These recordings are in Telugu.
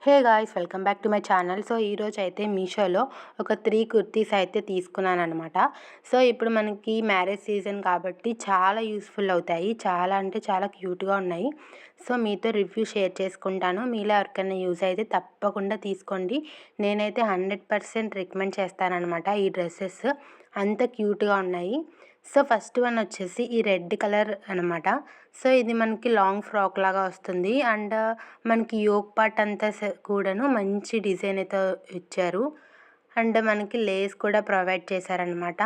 Hey guys, welcome back to my channel. So ఈరోజు అయితే మీషోలో ఒక 3 కుర్తీస్ అయితే తీసుకున్నాను అనమాట. సో ఇప్పుడు మనకి మ్యారేజ్ సీజన్ కాబట్టి చాలా యూస్ఫుల్ అవుతాయి. చాలా అంటే చాలా క్యూట్గా ఉన్నాయి. సో మీతో రివ్యూ షేర్ చేసుకుంటాను. మీలో ఎవరికైనా యూజ్ అయితే తప్పకుండా తీసుకోండి. నేనైతే 100% రికమెండ్ చేస్తానన్నమాట. ఈ డ్రెస్సెస్ అంత క్యూట్గా ఉన్నాయి. సో ఫస్ట్ వన్ వచ్చేసి ఈ రెడ్ కలర్ అనమాట. సో ఇది మనకి లాంగ్ ఫ్రాక్ లాగా వస్తుంది. అండ్ మనకి యోక్ పార్ట్ అంతా కూడాను మంచి డిజైన్ అయితే ఇచ్చారు. అండ్ మనకి లేస్ కూడా ప్రొవైడ్ చేశారనమాట.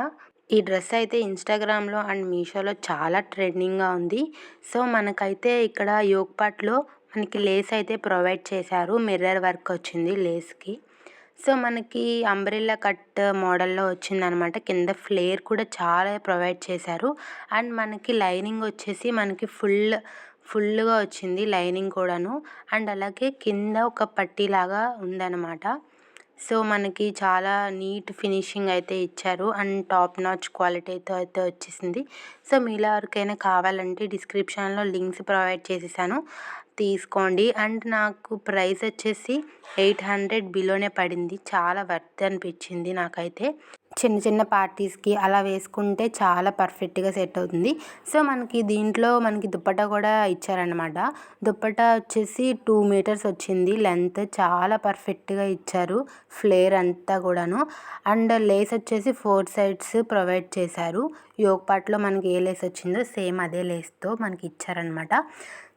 ఈ డ్రెస్ అయితే ఇన్స్టాగ్రామ్లో అండ్ మీషోలో చాలా ట్రెండింగ్గా ఉంది. సో మనకైతే ఇక్కడ యోక్ పార్ట్లో మనకి లేస్ అయితే ప్రొవైడ్ చేశారు. మిర్రర్ వర్క్ వచ్చింది లేస్కి. సో మనకి అంబ్రెల్లా కట్ మోడల్లో వచ్చిందనమాట. కింద ఫ్లేర్ కూడా చాలా ప్రొవైడ్ చేశారు. అండ్ మనకి లైనింగ్ వచ్చేసి మనకి ఫుల్గా వచ్చింది లైనింగ్ కూడాను. అండ్ అలాగే కింద ఒక పట్టీలాగా ఉందన్నమాట. సో మనకి చాలా నీట్ ఫినిషింగ్ అయితే ఇచ్చారు. అండ్ టాప్ నాచ్ క్వాలిటీ అయితే వచ్చేసింది. సో మీలో ఎవరికైనా కావాలంటే డిస్క్రిప్షన్లో లింక్స్ ప్రొవైడ్ చేసేసాను, తీసుకోండి. అండ్ నాకు ప్రైస్ వచ్చేసి 800 బిలోనే పడింది. చాలా వర్త్ అనిపించింది నాకైతే. చిన్న చిన్న పార్టీస్కి అలా వేసుకుంటే చాలా పర్ఫెక్ట్గా సెట్ అవుతుంది. సో మనకి దీంట్లో మనకి దుప్పట్టా కూడా ఇచ్చారనమాట. దుప్పట్టా వచ్చేసి 2 మీటర్స్ వచ్చింది లెంత్. చాలా పర్ఫెక్ట్గా ఇచ్చారు ఫ్లేర్ అంతా కూడాను. అండ్ లేస్ వచ్చేసి 4 సైడ్స్ ప్రొవైడ్ చేశారు. యోక్ పార్ట్లో మనకి ఏ లేస్ వచ్చిందో సేమ్ అదే లేస్తో మనకి ఇచ్చారనమాట.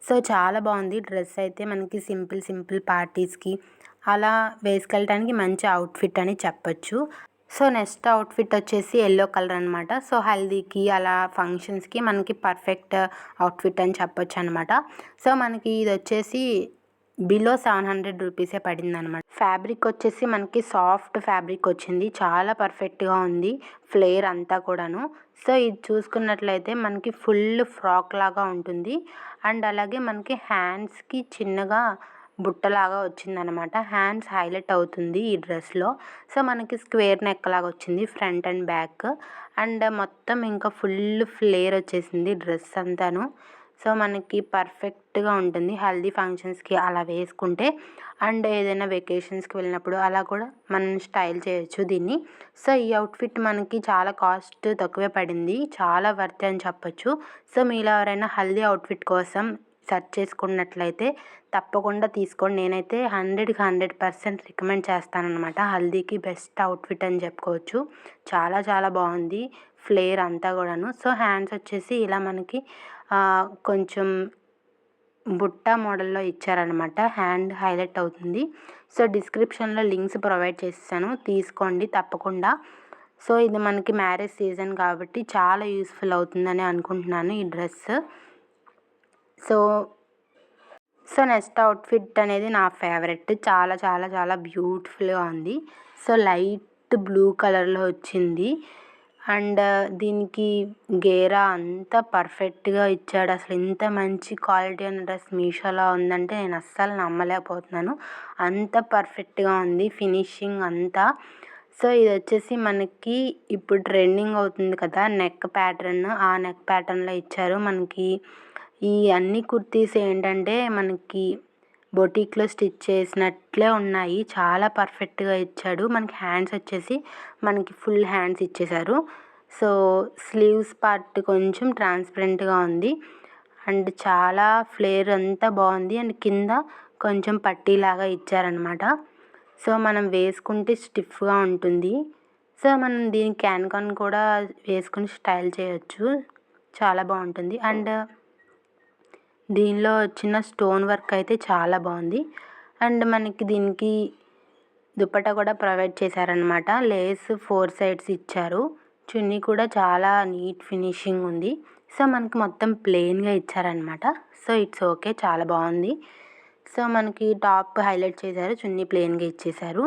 సో చాలా బాగుంది డ్రెస్ అయితే. మనకి సింపుల్ పార్టీస్కి అలా వేసుకెళ్ళడానికి మంచి అవుట్ఫిట్ అని చెప్పచ్చు. సో నెక్స్ట్ అవుట్ఫిట్ వచ్చేసి ఎల్లో కలర్ అనమాట. సో హల్దీకి అలా ఫంక్షన్స్కి మనకి పర్ఫెక్ట్ అవుట్ఫిట్ అని చెప్పొచ్చు అనమాట. సో మనకి ఇది వచ్చేసి బిలో 700 రూపీసే పడింది అనమాట. ఫ్యాబ్రిక్ వచ్చేసి మనకి సాఫ్ట్ ఫ్యాబ్రిక్ వచ్చింది. చాలా పర్ఫెక్ట్గా ఉంది ఫ్లేర్ అంతా కూడాను. సో ఇది చూసుకున్నట్లయితే మనకి ఫుల్ ఫ్రాక్ లాగా ఉంటుంది. అండ్ అలాగే మనకి హ్యాండ్స్కి చిన్నగా బుట్టలాగా వచ్చిందనమాట. హ్యాండ్స్ హైలైట్ అవుతుంది ఈ డ్రెస్లో. సో మనకి స్క్వేర్ నెక్ లాగా వచ్చింది ఫ్రంట్ అండ్ బ్యాక్. అండ్ మొత్తం ఇంకా ఫుల్ ఫ్లేర్ వచ్చేసింది డ్రెస్ అంతాను. సో మనకి పర్ఫెక్ట్గా ఉంటుంది హల్దీ ఫంక్షన్స్కి అలా వేసుకుంటే. అండ్ ఏదైనా వెకేషన్స్కి వెళ్ళినప్పుడు అలా కూడా మనం స్టైల్ చేయొచ్చు దీన్ని. సో ఈ అవుట్ఫిట్ మనకి చాలా కాస్ట్ తక్కువే పడింది. చాలా వర్త్ అని చెప్పొచ్చు. సో మీలో ఎవరైనా హల్దీ అవుట్ఫిట్ కోసం సెర్చ్ చేసుకున్నట్లయితే తప్పకుండా తీసుకోండి. నేనైతే 100% రికమెండ్ చేస్తానన్నమాట. హల్దీకి బెస్ట్ అవుట్ఫిట్ అని చెప్పుకోవచ్చు. చాలా బాగుంది ఫ్లేర్ అంతా కూడాను. సో హ్యాండ్స్ వచ్చేసి ఇలా మనకి కొంచెం బుట్ట మోడల్లో ఇచ్చారనమాట. హ్యాండ్ హైలైట్ అవుతుంది. సో డిస్క్రిప్షన్లో లింక్స్ ప్రొవైడ్ చేస్తాను, తీసుకోండి తప్పకుండా. సో ఇది మనకి మ్యారేజ్ సీజన్ కాబట్టి చాలా యూస్ఫుల్ అవుతుందని అనుకుంటున్నాను ఈ డ్రెస్. సో నెక్స్ట్ అవుట్ఫిట్ అనేది నా ఫేవరెట్. చాలా బ్యూటిఫుల్గా ఉంది. సో లైట్ బ్లూ కలర్లో వచ్చింది. అండ్ దీనికి గేరా అంతా పర్ఫెక్ట్గా ఇచ్చాడు. అసలు ఇంత మంచి క్వాలిటీ ఉన్న డ్రెస్ మీషోలో ఉందంటే నేను అస్సలు నమ్మలేకపోతున్నాను. అంత పర్ఫెక్ట్గా ఉంది ఫినిషింగ్ అంతా. సో ఇది వచ్చేసి మనకి ఇప్పుడు ట్రెండింగ్ అవుతుంది కదా నెక్ ప్యాటర్న్, ఆ నెక్ ప్యాటర్న్లో ఇచ్చారు. మనకి ఈ అన్ని కుర్తీస్ ఏంటంటే మనకి బొటిక్లో స్టిచ్ చేసినట్లే ఉన్నాయి. చాలా పర్ఫెక్ట్గా ఇచ్చాడు. మనకి హ్యాండ్స్ వచ్చేసి మనకి ఫుల్ హ్యాండ్స్ ఇచ్చేశారు. సో స్లీవ్స్ పార్ట్ కొంచెం ట్రాన్స్పరెంట్గా ఉంది. అండ్ చాలా ఫ్లేర్ అంతా బాగుంది. అండ్ కింద కొంచెం పట్టీలాగా ఇచ్చారనమాట. సో మనం వేసుకుంటే స్టిఫ్గా ఉంటుంది. సో మనం దీని క్యాన్ కూడా వేసుకుని స్టైల్ చేయొచ్చు. చాలా బాగుంటుంది. అండ్ దీనిలో వచ్చిన స్టోన్ వర్క్ అయితే చాలా బాగుంది. అండ్ మనకి దీనికి దుపట్టా కూడా ప్రొవైడ్ చేశారనమాట. లేస్ 4 సైడ్స్ ఇచ్చారు. చున్నీ కూడా చాలా నీట్ ఫినిషింగ్ ఉంది. సో మనకి మొత్తం ప్లెయిన్గా ఇచ్చారనమాట. సో ఇట్స్ ఓకే, చాలా బాగుంది. సో మనకి టాప్ హైలైట్ చేశారు, చున్నీ ప్లెయిన్గా ఇచ్చేశారు.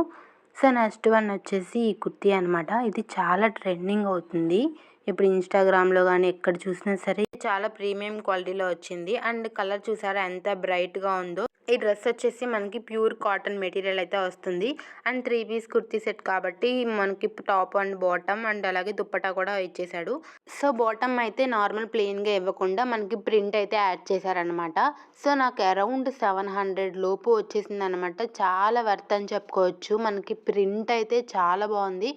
సో నెక్స్ట్ వన్ వచ్చేసి ఈ కుర్తీ అనమాట. ఇది చాలా ట్రెండింగ్ అవుతుంది ఇప్పుడు ఇన్స్టాగ్రామ్లో కానీ ఎక్కడ చూసినా సరే. చాలా ప్రీమియం క్వాలిటీలో వచ్చింది. అండ్ కలర్ చూసారా ఎంత బ్రైట్గా ఉందో. ఈ డ్రెస్ వచ్చేసి మనకి ప్యూర్ కాటన్ మెటీరియల్ అయితే వస్తుంది. అండ్ 3 పీస్ కుర్తీ సెట్ కాబట్టి మనకి టాప్ అండ్ బాటమ్ అండ్ అలాగే దుప్పట్టా కూడా ఇచ్చేసాడు. సో బాటమ్ అయితే నార్మల్ ప్లెయిన్‌గా ఇవ్వకుండా మనకి ప్రింట్ అయితే యాడ్ చేశారనమాట. సో నాకు అరౌండ్ 700 లోపు వచ్చేసిందనమాట. చాలా వర్త్ అని చెప్పుకోవచ్చు. మనకి ప్రింట్ అయితే చాలా బాగుంది.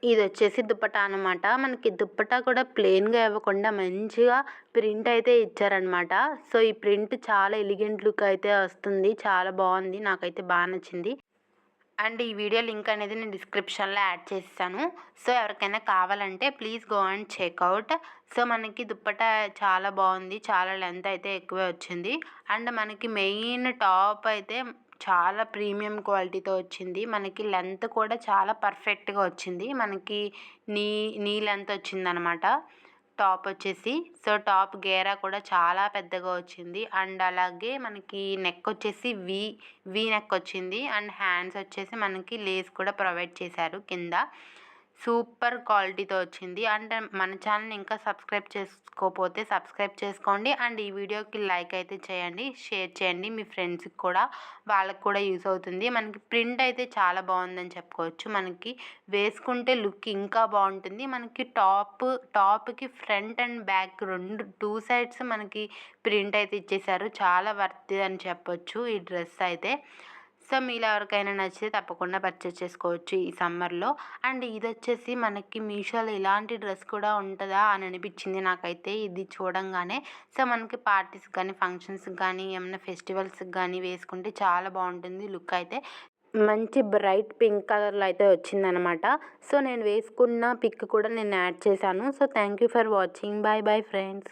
ఇదొచ్చేసి దుప్పట్టా అనమాట. మనకి దుప్పట్టా కూడా ప్లెయిన్‌గా ఇవ్వకుండా మంచిగా ప్రింట్ అయితే ఇచ్చారనమాట. సో ఈ ప్రింట్ చాలా ఎలిగెంట్ లుక్ అయితే వస్తుంది. చాలా బాగుంది. నాకైతే నచ్చింది. అండ్ ఈ వీడియో లింక్ అనేది నేను డిస్క్రిప్షన్‌లో యాడ్ చేసేసాను. సో ఎవరికైనా కావాలంటే please go and checkout. So మనకి దుప్పట్టా చాలా బాగుంది. చాలా లెంత్ అయితే ఎక్కువే వచ్చింది. అండ్ మనకి మెయిన్ టాప్ అయితే చాలా ప్రీమియం క్వాలిటీతో వచ్చింది. మనకి లెంత్ కూడా చాలా పర్ఫెక్ట్‌గా వచ్చింది. మనకి నీ నీ లెంత్ వచ్చిందనమాట టాప్ వచ్చేసి. సో టాప్ గేరా కూడా చాలా పెద్దగా వచ్చింది. అండ్ అలాగే మనకి నెక్ వచ్చేసి వి నెక్ వచ్చింది. అండ్ హ్యాండ్స్ వచ్చేసి మనకి లేస్ కూడా ప్రొవైడ్ చేశారు కింద. సూపర్ క్వాలిటీతో వచ్చింది. అండ్ మన ఛానల్ని ఇంకా సబ్స్క్రైబ్ చేసుకోకపోతే సబ్స్క్రైబ్ చేసుకోండి. అండ్ ఈ వీడియోకి లైక్ అయితే చేయండి, షేర్ చేయండి మీ ఫ్రెండ్స్కి కూడా, వాళ్ళకి కూడా యూస్ అవుతుంది. మనకి ప్రింట్ అయితే చాలా బాగుందని చెప్పుకోవచ్చు. మనకి వేసుకుంటే లుక్ ఇంకా బాగుంటుంది. మనకి టాప్కి ఫ్రంట్ అండ్ బ్యాక్ 2 సైడ్స్ మనకి ప్రింట్ అయితే ఇచ్చేసారు. చాలా వర్త్ అని చెప్పొచ్చు ఈ డ్రెస్ అయితే. సో మీలో ఎవరికైనా నచ్చితే తప్పకుండా పర్చేస్ చేసుకోవచ్చు ఈ సమ్మర్లో. అండ్ ఇదొచ్చేసి మనకి మీషోలో ఇలాంటి డ్రెస్ కూడా ఉంటుందా అని అనిపించింది నాకైతే ఇది చూడంగానే. సో మనకి పార్టీస్కి కానీ ఫంక్షన్స్కి కానీ ఏమైనా ఫెస్టివల్స్కి కానీ వేసుకుంటే చాలా బాగుంటుంది లుక్ అయితే. మంచి బ్రైట్ పింక్ కలర్లో అయితే వచ్చిందనమాట. సో నేను వేసుకున్న పిక్ కూడా నేను యాడ్ చేశాను. So thank you for watching. Bye bye friends.